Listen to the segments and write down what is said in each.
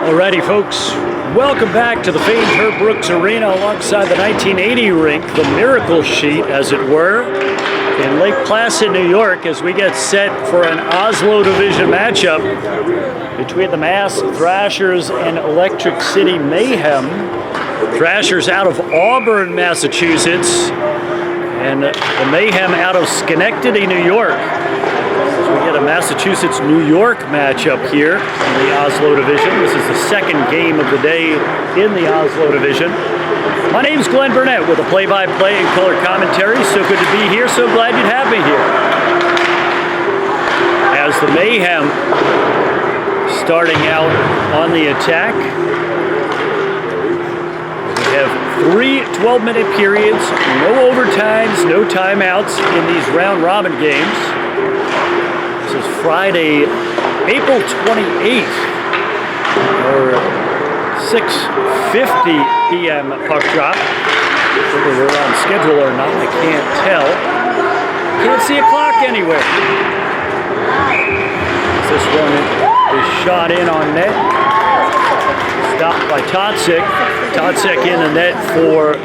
Alrighty, folks, welcome back to the famed Herb Brooks Arena alongside the 1980 rink, the Miracle Sheet, as it were, in Lake Placid, New York, as we get set for an Oslo Division matchup between the Mass Thrashers and Electric City Mayhem. Thrashers out of Auburn, Massachusetts, and the Mayhem out of Schenectady, New York. We get a Massachusetts-New York matchup here in the Oslo Division. This is the second game of the day in the Oslo Division. My name's Glenn Burnett with a play-by-play and color commentary. So good to be here. So glad you'd have me here. As the Mayhem starting out on the attack. We have 3 12-minute periods, no overtimes, no timeouts in these round-robin games. This is Friday, April 28th, or 6:50 p.m. puck drop. Whether we're on schedule or not, I can't tell. Can't see a clock anywhere. This one is shot in on net. Stopped by Totsik. Totsik in the net for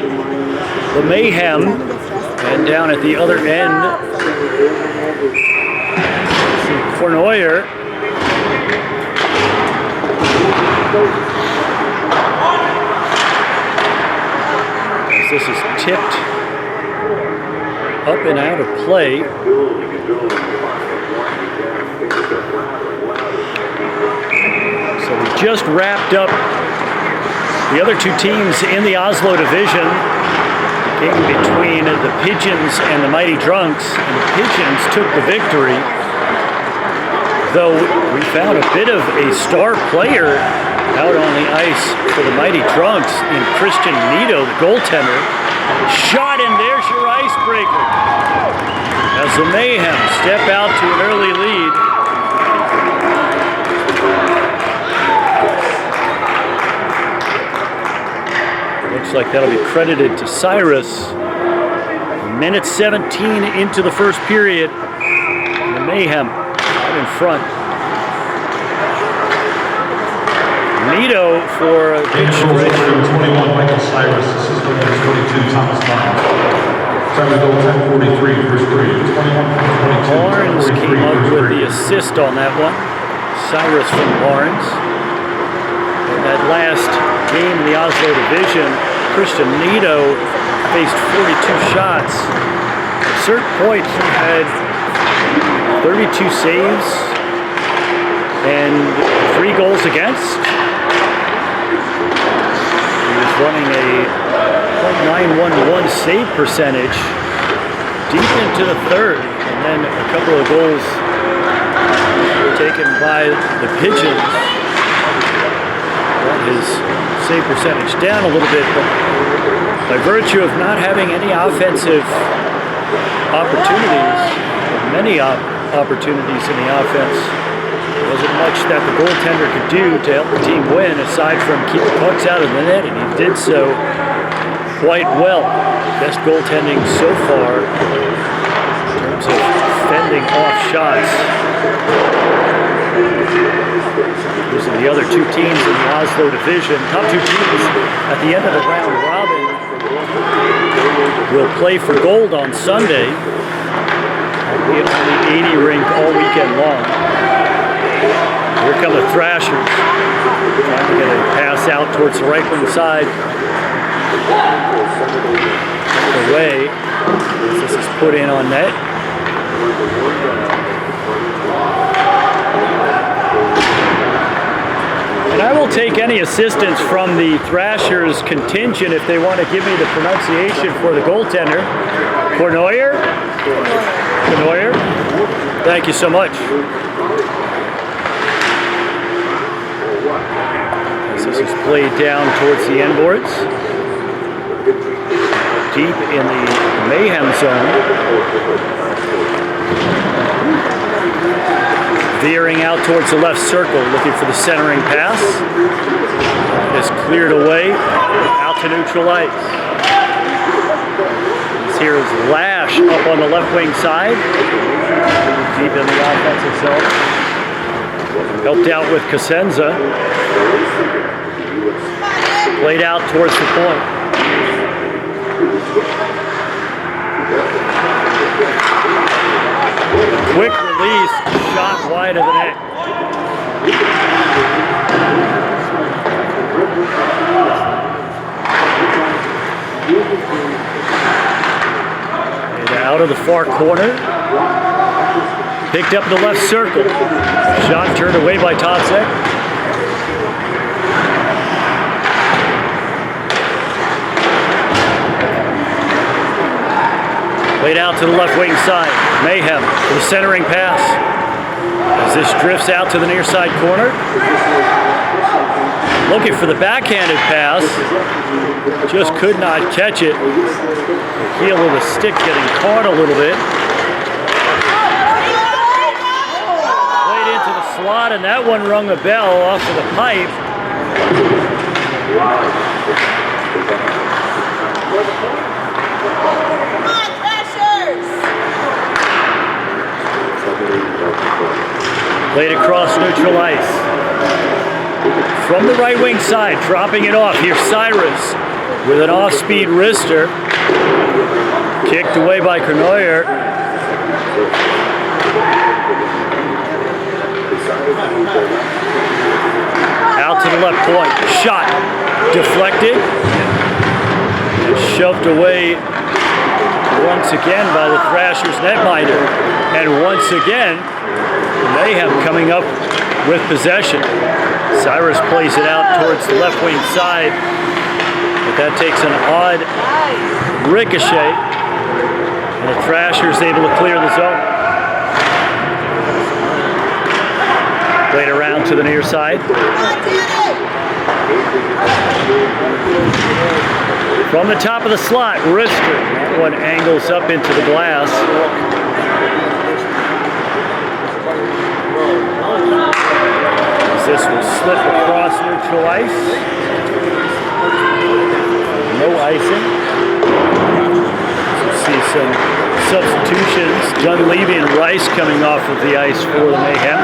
the Mayhem. And down at the other end, Cornoyer. As this is tipped up and out of play. So we just wrapped up the other two teams in the Oslo Division. Game between the Pigeons and the Mighty Drunks, and the Pigeons took the victory. Though we found a bit of a star player out on the ice for the Mighty Drunks in Christian Nito, the goaltender. Shot, and there's your icebreaker. As the Mayhem step out to an early lead. Looks like that'll be credited to Cyrus. Minute 17 into the first period. And the Mayhem in front. Nito for a pitch stretch. 21, Michael Cyrus. Assistant number 22, Thomas Barnes. Time to go 10:43, first period. 21, 22. Barnes came up with the assist on that one. Cyrus from Barnes. In that last game in the Oslo Division, Christian Nito faced 42 shots. At a certain point, he had 32 saves and 3 goals against. He was running a .911 save percentage deep into the third, and then a couple of goals taken by the Pigeons. Brought his save percentage down a little bit, but by virtue of not having any offensive opportunities, many opportunities in the offense, there wasn't much that the goaltender could do to help the team win aside from keep the pucks out of the net, and he did so quite well. Best goaltending so far in terms of fending off shots. Those are the other two teams in the Oslo Division. Top two teams at the end of the round robin will play for gold on Sunday. Be on the 80 rink all weekend long. Here come the Thrashers. Trying to get a pass out towards the right wing side. Away. This is put in on net. And I will take any assistance from the Thrashers contingent if they want to give me the pronunciation for the goaltender. Cornoyer? Cornoyer? Thank you so much. As this is played down towards the end boards. Deep in the Mayhem zone. Veering out towards the left circle, looking for the centering pass. It's cleared away, out to neutral ice. Here is Lash up on the left wing side, deep in the offensive zone. Helped out with Cosenza. Played out towards the point. Quick release, shot wide of the net. And out of the far corner. Picked up in the left circle. Shot turned away by Totzek. Played out to the left wing side. Mayhem for the centering pass. As this drifts out to the near side corner. Looking for the backhanded pass. Just could not catch it. The heel of the stick getting caught a little bit. Played into the slot, and that one rung a bell off of the pipe. Played across neutral ice. From the right wing side, dropping it off. Here's Cyrus with an off-speed wrister. Kicked away by Cournoyer. Out to the left point. Shot. Deflected. And shoved away once again by the Thrashers netminder. And once again, Mayhem coming up with possession. Cyrus plays it out towards the left wing side, but that takes an odd ricochet, and the Thrashers able to clear the zone. Played around to the near side. From the top of the slot, wrister. That one angles up into the glass. This will slip across neutral ice. No icing. So see some substitutions. Dunleavy and Rice coming off of the ice for the Mayhem.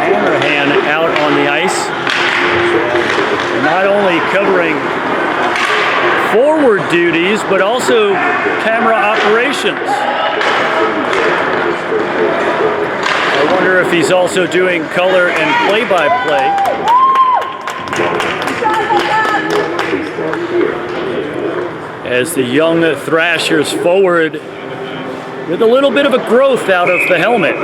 Hanrahan out on the ice. Not only covering forward duties, but also camera operations. I wonder if he's also doing color and play-by-play. As the young Thrashers forward with a little bit of a growth out of the helmet.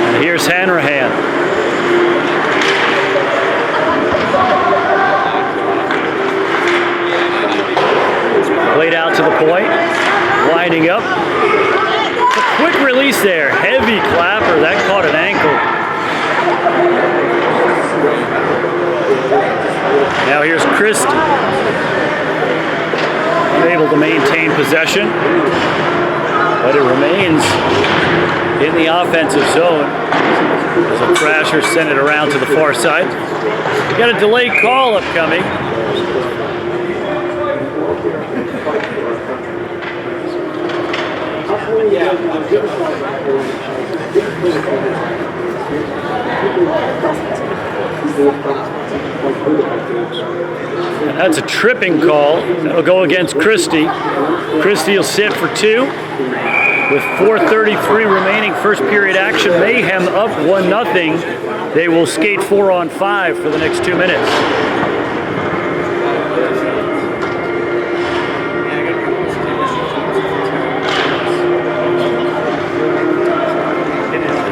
And here's Hanrahan. Played out to the point, winding up. A quick release there, heavy clapper, that caught an ankle. Now here's Christie. Unable to maintain possession, but it remains in the offensive zone as the Thrashers send it around to the far side. We got a delayed call upcoming. And that's a tripping call. That'll go against Christie. Christie will sit for 2. With 4:33 remaining first period action, Mayhem up 1-0. They will skate 4-on-5 for the next 2 minutes.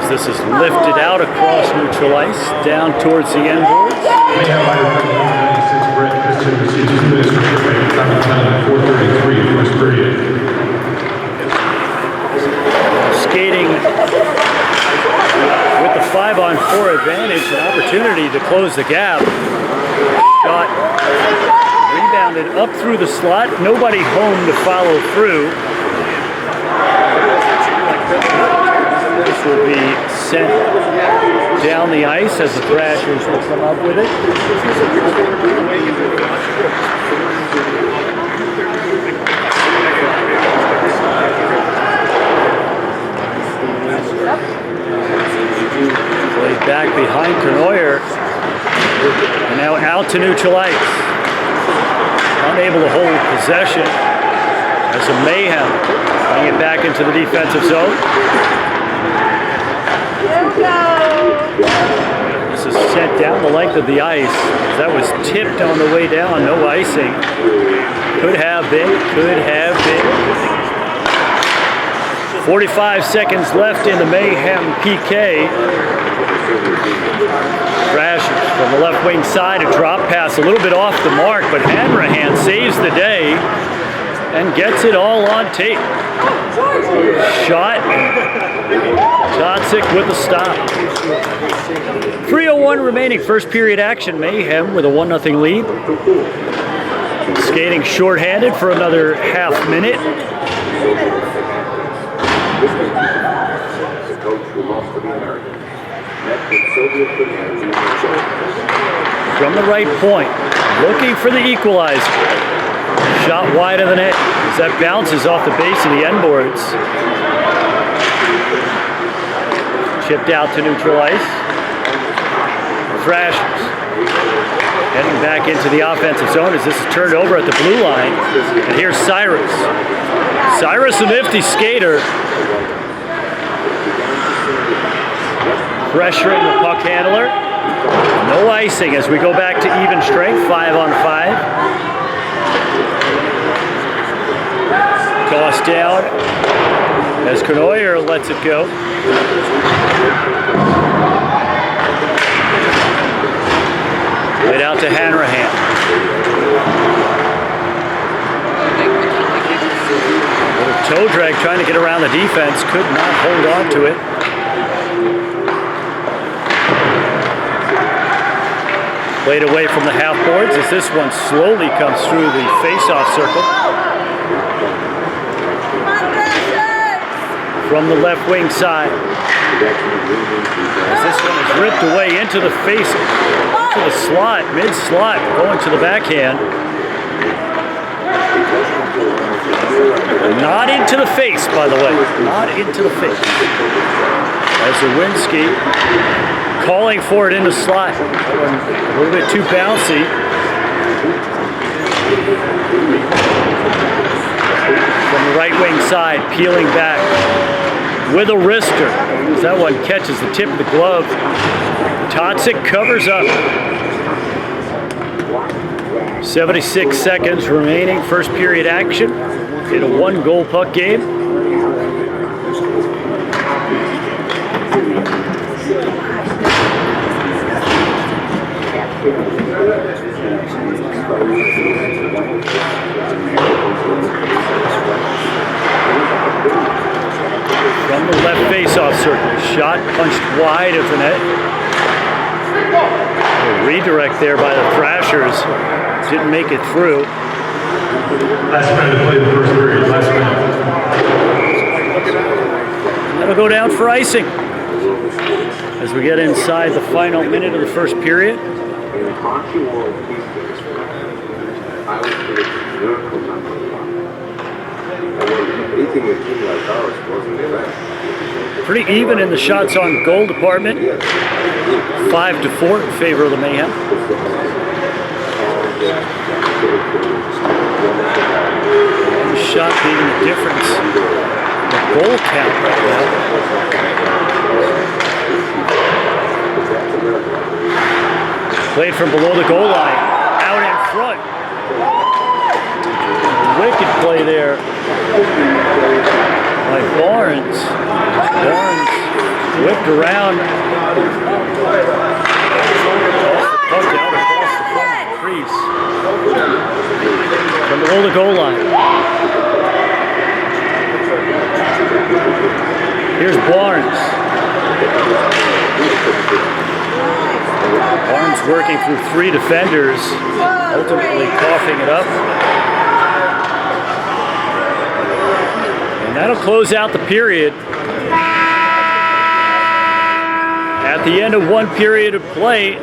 As this is lifted out across neutral ice, down towards the end boards. Mayhem by 96 Brett Christian receives 2 minutes for tripping. Time of 4:33 first period. Skating with the 5-on-4 advantage, an opportunity to close the gap. Shot, rebound grounded up through the slot. Nobody home to follow through. This will be sent down the ice as the Thrashers will come up with it. Played back behind Cournoyer. And now out to neutral ice. Unable to hold possession as a Mayhem bring it back into the defensive zone. This is sent down the length of the ice. That was tipped on the way down. No icing. Could have been. Could have been. 45 seconds left in the Mayhem PK. Thrashers from the left wing side, a drop pass a little bit off the mark, but Hanrahan saves the day and gets it all on tape. Shot, Totsic with a stop. 3:01 remaining, first period action. Mayhem with a 1-0 lead. Skating shorthanded for another half minute. The coach who lost to the Americans. From the right point, looking for the equalizer. Shot wide of the net as that bounces off the base of the end boards. Chipped out to neutral ice. Thrashers heading back into the offensive zone as this is turned over at the blue line. And here's Cyrus. Cyrus, a nifty skater. Pressuring the puck handler. No icing as we go back to even strength, 5-on-5. Tossed down as Cournoyer lets it go. Right out to Hanrahan. Little toe drag trying to get around the defense, could not hold on to it. Played away from the half boards as this one slowly comes through the face-off circle. From the left wing side. As this one is ripped away into the face, into the slot, mid-slot, going to the backhand. Not into the face, by the way. Not into the face. As Zawinski calling for it in the slot. A little bit too bouncy. From the right wing side, peeling back with a wrister. As that one catches the tip of the glove. Totsic covers up. 76 seconds remaining, first period action in a 1-goal puck game. From the left face-off circle, shot punched wide of the net. A redirect there by the Thrashers, didn't make it through. Last minute to play the first period, last minute. That'll go down for icing as we get inside the final minute of the first period. I would say it's miracle number 1. And when beating a team like ours wasn't bad. Pretty even in the shots on goal department. 5-4 in favor of the Mayhem. One shot being the difference. The goal count right now. Played from below the goal line. Out in front. Wicked play there by Barnes. Barnes whipped around. Tossed the puck out across the front of the crease. From below the goal line. Here's Barnes. Barnes working through 3 defenders. ultimately coughing it up. And that'll close out the period. At the end of one period of play,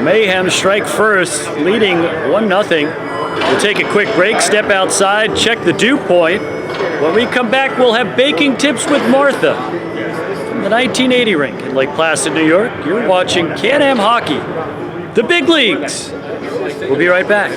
Mayhem strike first, leading 1-0. We'll take a quick break, step outside, check the dew point. When we come back, we'll have baking tips with Martha from the 1980 rink in Lake Placid, New York. You're watching Can-Am Hockey, the big leagues. We'll be right back.